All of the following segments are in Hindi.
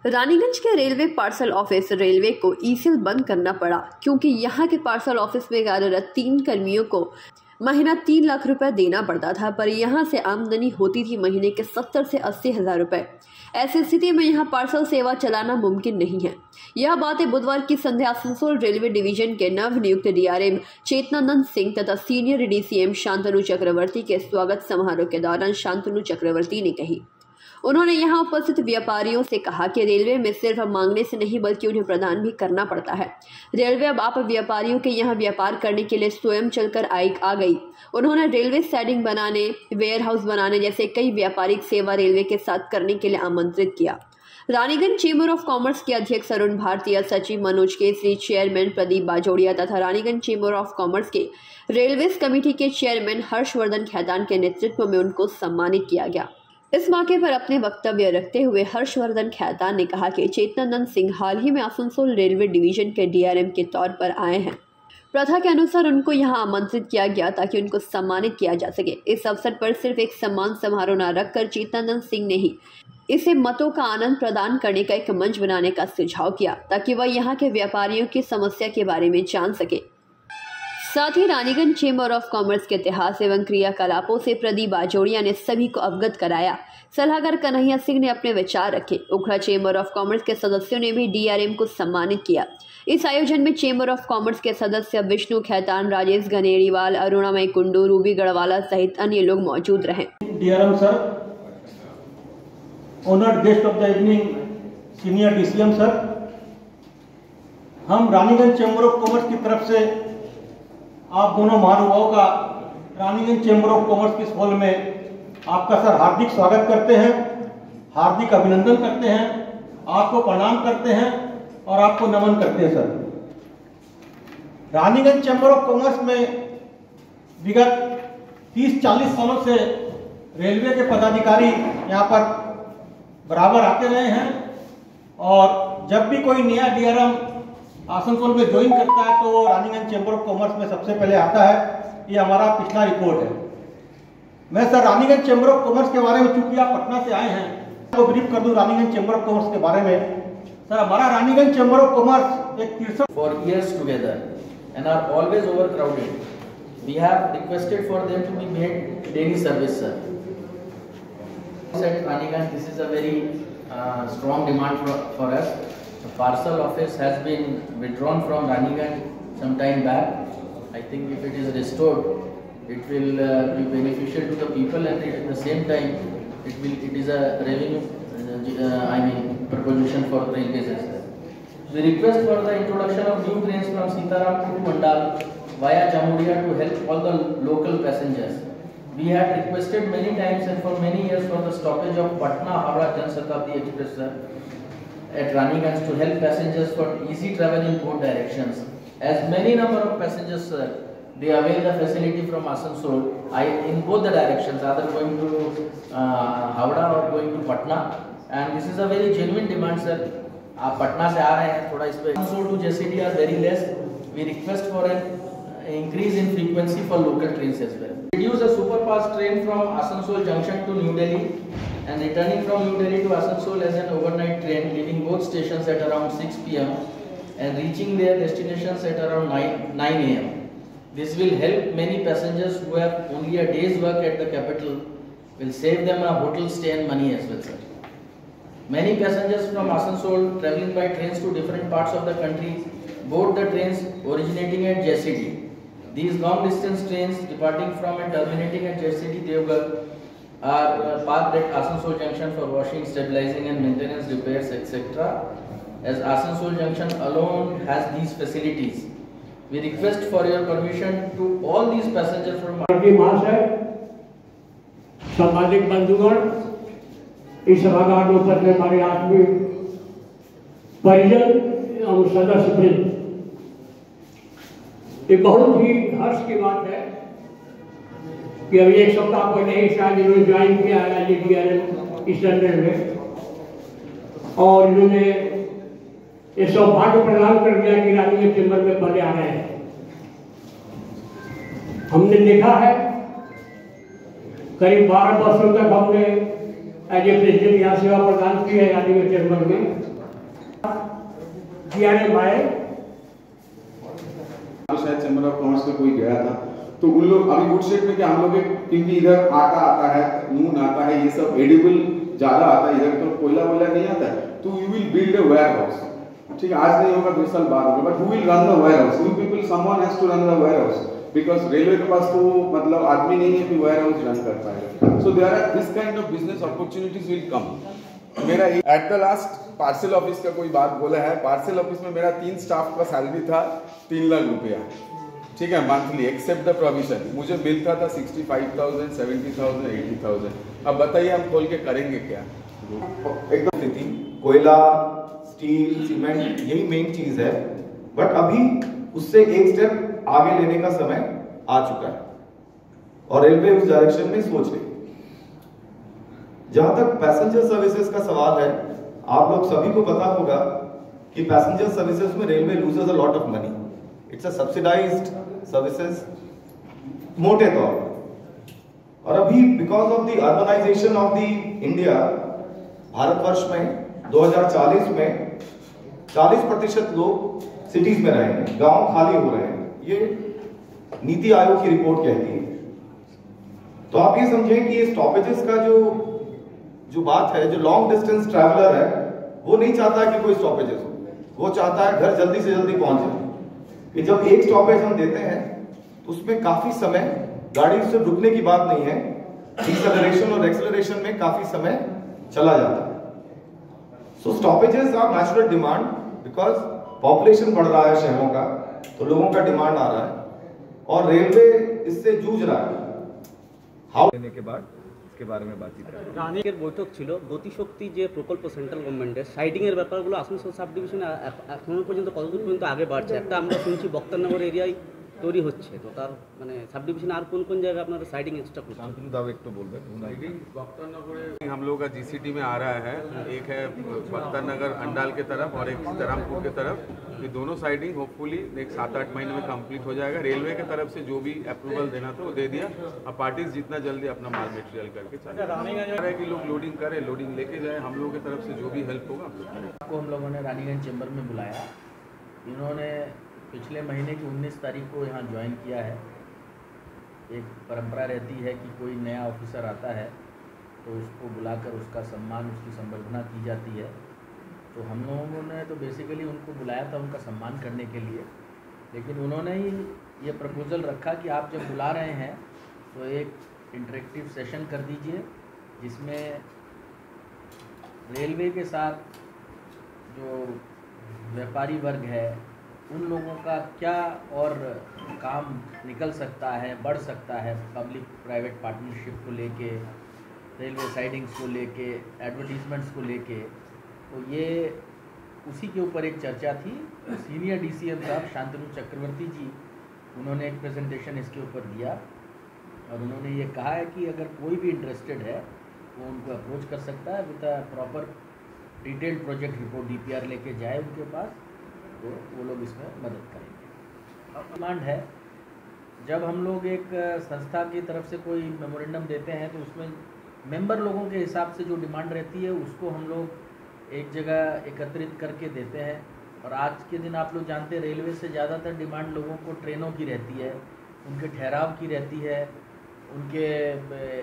रानीगंज के रेलवे पार्सल ऑफिस रेलवे को ई-सेल बंद करना पड़ा क्योंकि यहां के पार्सल ऑफिस में कार्यरत 3 कर्मियों को महीना 3 लाख रुपए देना पड़ता था, पर यहां से आमदनी होती थी महीने के 70 से 80 हज़ार रुपए। ऐसी स्थिति में यहां पार्सल सेवा चलाना मुमकिन नहीं है। यह बातें बुधवार की संध्या आसनसोल रेलवे डिवीजन के नवनियुक्त डीआरएम चेतनानंद सिंह तथा सीनियर डीसीएम शांतनु चक्रवर्ती के स्वागत समारोह के दौरान शांतनु चक्रवर्ती ने कही। उन्होंने यहां उपस्थित व्यापारियों से कहा कि रेलवे में सिर्फ मांगने से नहीं बल्कि उन्हें प्रदान भी करना पड़ता है। रेलवे अब आप व्यापारियों के यहां व्यापार करने के लिए स्वयं चलकर आ गई। उन्होंने रेलवे साइडिंग बनाने, वेयर हाउस बनाने जैसे कई व्यापारिक सेवा रेलवे के साथ करने के लिए आमंत्रित किया। रानीगंज चेंबर ऑफ कॉमर्स के अध्यक्ष अरुण भारतीय, सचिव मनोज केसरी, चेयरमैन प्रदीप बाजोड़िया तथा रानीगंज चेंबर ऑफ कॉमर्स के रेलवेज कमेटी के चेयरमैन हर्षवर्धन खैतान के नेतृत्व में उनको सम्मानित किया गया। इस मौके पर अपने वक्तव्य रखते हुए हर्षवर्धन खैतान ने कहा कि चेतनानंद सिंह हाल ही में आसनसोल रेलवे डिवीजन के डीआरएम के तौर पर आए हैं। प्रथा के अनुसार उनको यहां आमंत्रित किया गया ताकि उनको सम्मानित किया जा सके। इस अवसर पर सिर्फ एक सम्मान समारोह न रखकर चेतनानंद सिंह ने ही इसे मतों का आनंद प्रदान करने का एक मंच बनाने का सुझाव किया ताकि वह यहाँ के व्यापारियों की समस्या के बारे में जान सके। साथ ही रानीगंज चेंबर ऑफ कॉमर्स के इतिहास एवं क्रियाकलापों से प्रदीप बाजोड़िया ने सभी को अवगत कराया। सलाहकार कन्हैया सिंह ने अपने विचार रखे। उखड़ा चेंबर ऑफ कॉमर्स के सदस्यों ने भी डीआरएम को सम्मानित किया। इस आयोजन में चेंबर ऑफ कॉमर्स के सदस्य विष्णु खैतान, राजेश गनेरीवाल, अरुणामय कुंडू, रूबी गढ़वाला सहित अन्य लोग मौजूद रहे। DRM sir, honoured guest of the evening senior DCM sir, हम रानीगंज चेंबर ऑफ कॉमर्स की तरफ से आप दोनों महानुभावों का रानीगंज चेंबर ऑफ कॉमर्स के इस हॉल में आपका सर हार्दिक स्वागत करते हैं, हार्दिक अभिनंदन करते हैं, आपको प्रणाम करते हैं और आपको नमन करते हैं sir. Raniganj chamber of commerce में विगत 30-40 सालों से रेलवे के पदाधिकारी यहाँ पर बराबर आते रहे हैं और जब भी कोई नया डीआरएम आसनसोल में ज्वाइन करता है तो रानीगंज चेंबर ऑफ कॉमर्स में सबसे पहले आता है। ये हमारा पिछला रिपोर्ट है। मैं sir Raniganj chamber of commerce के बारे में, चूंकि आप पटना से आए हैं, आपको ब्रीफ कर दूं रानीगंज चेंबर ऑफ कॉमर्स के बारे में। सर हमारा रानीगंज चेंबर ऑफ कॉमर्स एक 63 for years together and are always overcrowded. We have requested for them to be made daily service, sir. At Raniganj, this is a very strong demand for us. The parcel office has been withdrawn from Raniganj some time back. I think if it is restored, it will be beneficial to the people, and at the same time, it is a revenue proposition for railways as well. We request for the introduction of new trains from Sitaram to Mandal via Jamuria to help all the local passengers. We had requested many times and for many years for the stoppage of Patna-Howrah Jan Shatabdi Express at Raniganj to help passengers for easy travel in both directions. As many number of passengers, they avail the facility from Asansol in both the directions, either going to Howrah or going to Patna, and this is a very genuine demand, sir. आप पटना से आ रहे हैं, थोड़ा इस पे Asansol to JCD are very less. We request for an increase in frequency for local trains as well. Reduce a superfast train from Asansol Junction to New Delhi and returning from New Delhi to Asansol as an overnight train, leaving both stations at around 6 p.m. and reaching their destinations at around 9 a.m. This will help many passengers who have only a day's work at the capital, will save them a hotel stay and money as well, sir. Many passengers from Asansol traveling by trains to different parts of the country board the trains originating at JCD. These long distance trains departing from and terminating at JCD Devgarh are parked at Asansol Junction for washing, stabilizing and maintenance repairs, etc. As Asansol Junction alone has these facilities, we request for your permission to all these passengers from सामाजिक बंधुगण, इस सभागार में उपस्थित हमारे आदमी परिजन एवं सदस्य वृंद, ये बहुत ही हर्ष की बात है कि अभी एक सप्ताह पहले ही शायद इन्होंने ज्वाइन किया है डीआरएम ईस्टर्न रेलवे, और इन्होंने ये सौभाग्य प्रदान कर दिया कि रानीगंज चेंबर में पहले आ रहे हैं। हमने देखा है करीब 12 वर्षों तक हमने एज ए प्रेसिडेंट यहाँ सेवा प्रदान की है रानीगंज चैम्बर में। DRM भाई शायद चैम्बर ऑफ कॉमर्स में कोई गया था, तो उन लोग अभी गुड शेप में क्या हम लोग क्योंकि इधर आटा आता है, नून आता है, ये सब एडिबल ज्यादा आता है, इधर तो कोयला वोयला नहीं आता है, तो you will build a warehouse. ठीक है, आज नहीं होगा 2 साल बाद होगा, but who will run the warehouse? You people, someone has to run the warehouse, because railway के पास तो मतलब आदमी नहीं है कि वेयर हाउस रन कर पाएगा। So there are this kind of business opportunities will come. मेरा at the last parcel office का कोई बात बोला है, पार्सल ऑफिस में मेरा 3 स्टाफ का सैलरी था 3 लाख रुपया, ठीक है, मंथली, एक्सेप्ट द प्रोविजन। मुझे मिलता था 65,000, 70,000, 80,000। अब बताइए हम खोल के करेंगे क्या? एकदम थी, कोयला, स्टील, सीमेंट, यही मेन चीज है, बट अभी उससे एक स्टेप आगे लेने का समय आ चुका है और रेलवे उस डायरेक्शन में सोच रही है। जहां तक पैसेंजर सर्विसेज का सवाल है, आप लोग सभी को पता होगा कि पैसेंजर सर्विसेज में railway loses a lot of money. It's a subsidized services मोटे तौर पर, और अभी because of the urbanization of the India, Bharatvarsh में 2040 में 40% लोग सिटीज में रहेंगे, गांव खाली हो रहे हैं, ये नीति आयोग की रिपोर्ट कहती है। तो आप ये समझें कि ये स्टॉपेजेस का जो बात है, जो लॉन्ग डिस्टेंस ट्रैवलर है वो नहीं चाहता कि कोई स्टॉपेजेस हो, वो चाहता है घर जल्दी से जल्दी पहुंच जाए। कि जब एक स्टॉपेज हम देते हैं तो उसमें काफी समय, गाड़ी से रुकने की बात नहीं है, डिसेलरेशन और एक्सेलरेशन में काफी समय चला जाता है। So stoppages are natural demand, because population बढ़ रहा है शहरों का, तो लोगों का डिमांड आ रहा है और रेलवे इससे जूझ रहा है। हाउ देने के बाद इसके बारे में बातचीत करें। রানিকের বৈঠক ছিল গতিশক্তি যে প্রকল্প সেন্ট্রাল গভর্নমেন্টের সাইডিংয়ের ব্যাপারগুলো আসানসোল সাব ডিভিশনে এখনো পর্যন্ত কতদূর পর্যন্ত আগে বাড়ছে? একটা আমরা শুনছি বক্তারনগর এরিয়ায় তৈরি হচ্ছে, তো তার মানে সাব ডিভিশনে আর কোন কোন জায়গায় আপনারা সাইডিং এক্সট্রা করছেন? शांतनु दाव एक तो बोल रहे बख्तर हम लोग का GCT में आ रहा है, एक है बख्तर नगर अंडाल के तरफ और एक सीतारामपुर के तरफ। ये दोनों साइडिंग होपफुली एक 7-8 महीने में कंप्लीट हो जाएगा। रेलवे की तरफ से जो भी अप्रूवल देना था वो दे दिया। अब पार्टीज जितना जल्दी अपना माल मटेरियल करके चले कि लोग लोडिंग करें, लोडिंग लेके जाए, हम लोगों की तरफ से जो भी हेल्प होगा को हम लोगों ने रानीगंज चैम्बर में बुलाया। इन्होंने पिछले महीने की 19 तारीख को यहाँ ज्वाइन किया है। एक परंपरा रहती है कि कोई नया ऑफिसर आता है तो उसको बुलाकर उसका सम्मान, उसकी संबर्धना की जाती है। तो हम लोगों ने तो बेसिकली उनको बुलाया था उनका सम्मान करने के लिए, लेकिन उन्होंने ही ये प्रपोज़ल रखा कि आप जब बुला रहे हैं तो एक इंटरेक्टिव सेशन कर दीजिए जिसमें रेलवे के साथ जो व्यापारी वर्ग है उन लोगों का क्या और काम निकल सकता है, बढ़ सकता है, पब्लिक प्राइवेट पार्टनरशिप को लेके, रेलवे साइडिंग्स को लेके, एडवर्टीजमेंट्स को लेके, तो ये उसी के ऊपर एक चर्चा थी। सीनियर DCM साहब शांतनु चक्रवर्ती जी, उन्होंने एक प्रेजेंटेशन इसके ऊपर दिया और उन्होंने ये कहा है कि अगर कोई भी इंटरेस्टेड है वो उनको अप्रोच कर सकता है with a proper detailed project report, DPR लेके जाए उनके पास, तो वो लोग इसमें मदद करेंगे। अब डिमांड है, जब हम लोग एक संस्था की तरफ से कोई मेमोरेंडम देते हैं तो उसमें मेंबर लोगों के हिसाब से जो डिमांड रहती है उसको हम लोग एक जगह एकत्रित करके देते हैं। और आज के दिन आप लोग जानते हैं रेलवे से ज़्यादातर डिमांड लोगों को ट्रेनों की रहती है, उनके ठहराव की रहती है, उनके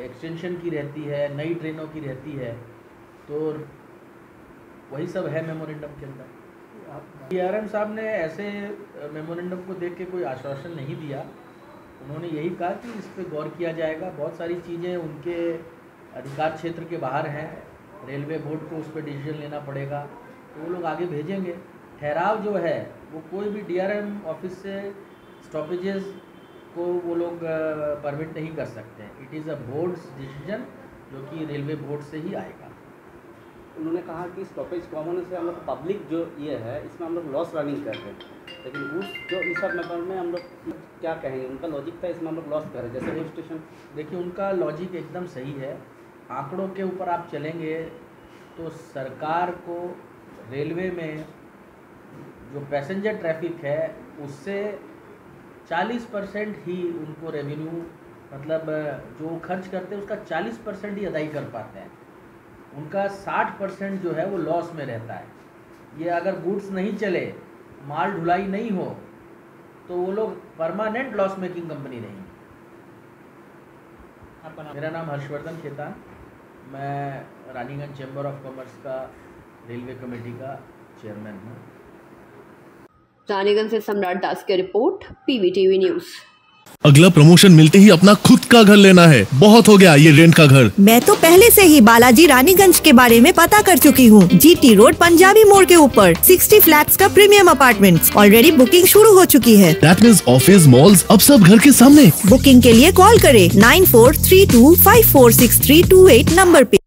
एक्सटेंशन की रहती है, नई ट्रेनों की रहती है, तो वही सब है मेमोरेंडम के अंदर। DRM साहब ने ऐसे मेमोरेंडम को देख के कोई आश्वासन नहीं दिया। उन्होंने यही कहा कि इस पर गौर किया जाएगा। बहुत सारी चीज़ें उनके अधिकार क्षेत्र के बाहर हैं, रेलवे बोर्ड को उस पर डिसीजन लेना पड़ेगा, तो वो लोग आगे भेजेंगे। ठहराव जो है वो कोई भी DRM ऑफिस से स्टॉपेजेस को वो लोग परमिट नहीं कर सकते हैं। It is a boards decision जो कि रेलवे बोर्ड से ही आएगा। उन्होंने कहा कि स्टॉपेज कॉमन से हम लोग पब्लिक जो ये है इसमें हम लोग लॉस रनिंग कर रहे हैं, लेकिन उस जो इस सब मैटर में हम लोग क्या कहेंगे? उनका लॉजिक था इसमें हम लोग लॉस कर रहे हैं, जैसे हिल स्टेशन। देखिए उनका लॉजिक एकदम सही है। आंकड़ों के ऊपर आप चलेंगे तो सरकार को रेलवे में जो पैसेंजर ट्रैफिक है उससे 40% ही उनको रेवेन्यू, मतलब जो खर्च करते हैं उसका 40% ही अदाई कर पाते हैं। उनका 60% जो है वो लॉस में रहता है। ये अगर गुड्स नहीं चले, माल ढुलाई नहीं हो, तो वो लोग परमानेंट लॉस मेकिंग कंपनी रहेंगी। मेरा नाम हर्षवर्धन खेतान, मैं रानीगंज चैम्बर ऑफ कॉमर्स का रेलवे कमेटी का चेयरमैन हूँ। रानीगंज से सम्राट दास की रिपोर्ट, PVTV न्यूज। अगला प्रमोशन मिलते ही अपना खुद का घर लेना है, बहुत हो गया ये रेंट का घर। मैं तो पहले से ही बालाजी रानीगंज के बारे में पता कर चुकी हूँ। GT रोड पंजाबी मोड़ के ऊपर 60 फ्लैट्स का प्रीमियम अपार्टमेंट्स, ऑलरेडी बुकिंग शुरू हो चुकी है। दैट मींस ऑफिस, मॉल्स, अब सब घर के सामने। बुकिंग के लिए कॉल करें 9432546328 नंबर पे।